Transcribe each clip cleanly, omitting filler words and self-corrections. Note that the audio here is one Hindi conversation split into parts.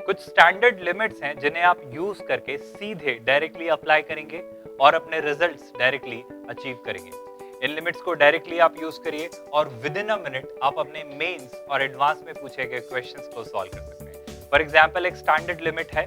कुछ स्टैंडर्ड लिमिट्स हैं जिन्हें आप यूज करके सीधे डायरेक्टली अप्लाई करेंगे और अपने रिजल्ट्स डायरेक्टली अचीव करेंगे। इन लिमिट्स को डायरेक्टली आप यूज करिए और विद इन अ मिनट आप अपने मेंस और एडवांस में पूछे गए क्वेश्चंस को सॉल्व कर सकते हैं। फॉर एग्जांपल, एक स्टैंडर्ड लिमिट है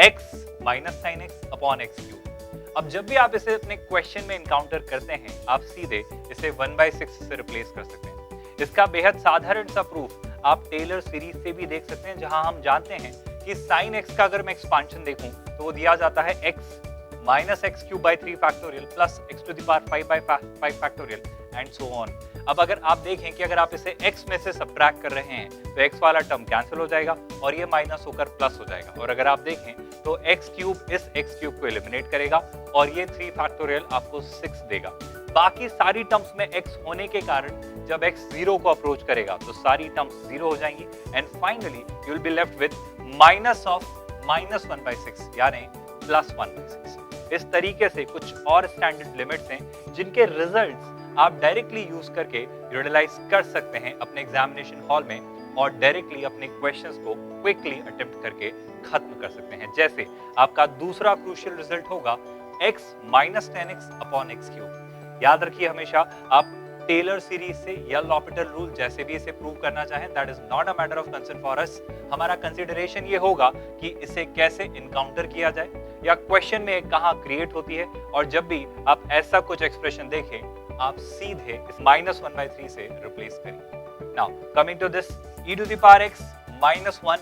x minus sine x upon x cube. अब जब भी आप इसे अपने क्वेश्चन में इनकाउंटर करते हैं, आप सीधे इसे 1/6 से रिप्लेस कर सकते हैं। इसका बेहद साधारण सा प्रूफ आप टेलर सीरीज से भी देख सकते हैं, जहां हम जानते हैं कि साइन एक्स का अगर मैं एक्सपांशन देखूं तो वो दिया जाता है x minus x cube by 3 factorial plus x to the power 5 by 5 factorial and so on. अब अगर आप देखें कि अगर आप इसे x में से सबट्रैक्ट कर रहे हैं तो x वाला टर्म कैंसिल हो जाएगा और ये माइनस होकर प्लस हो जाएगा, और अगर आप देखें तो x क्यूब इस x क्यूब को एलिमिनेट करेगा और ये 3 फैक्टोरियल आपको 6 देगा। बाकी सारी टर्म्स में x होने के कारण जब x 0 को अप्रोच करेगा तो सारी टर्म्स 0 हो जाएंगी and finally you will be left with minus of -1/6 यानी प्लस 1/6। इस तरीके से कुछ और स्टैंडर्ड लिमिट्स हैं जिनके रिजल्ट्स आप डायरेक्टली यूज करके यूटिलाइज कर सकते हैं अपने एग्जामिनेशन हॉल में और डायरेक्टली अपने क्वेश्चंस को क्विकली अटेम्प्ट करके खत्म कर सकते हैं। जैसे आपका दूसरा क्रूशियल रिजल्ट होगा x minus 10x upon x cube. याद रखिए, हमेशा आप टेलर सीरीज से या लॉपिटल रूल जैसे भी इसे प्रूव करना चाहें, that is not a matter of concern for us. हमारा कंसिडरेशन ये होगा कि इसे कैसे इनकाउंटर किया जाए या क्वेश्चन में कहां क्रिएट होती है, और जब भी आप ऐसा कुछ एक्सप्रेशन देखें आप सीधे इस -1/3 से रिप्लेस करिए। Now coming to this e to the power x minus 1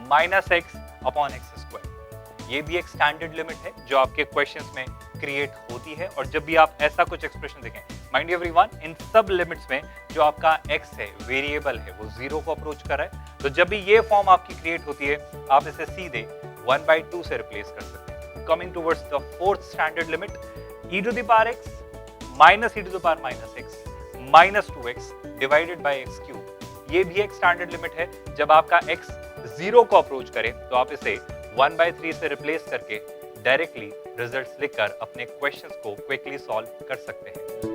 minus x upon x square. ये भी एक स्टैंडर्ड लिमिट है जो आपके क्वेश्चंस में क्रिएट होती है, और जब भी आप ऐसा कुछ एक्सप्रेशन देखें, माइंड यू एवरीवन, इन सब लिमिट्स में जो आपका x है वेरिएबल है वो 0 को अप्रोच कर रहा है, तो जब भी ये फॉर्म आपकी क्रिएट होती है आप इसे सीधे 1/2 से रिप्लेस कर सकते हैं। Coming towards the fourth standard limit e to the power x minus e to the power minus x minus 2x divided by x cube. ये भी एक स्टैंडर्ड लिमिट है। जब आपका x 0 को अप्रोच करे तो आप इसे 1/3 से रिप्लेस करके डायरेक्टली रिजल्ट्स लिखकर अपने क्वेश्चंस को क्विकली सॉल्व कर सकते हैं।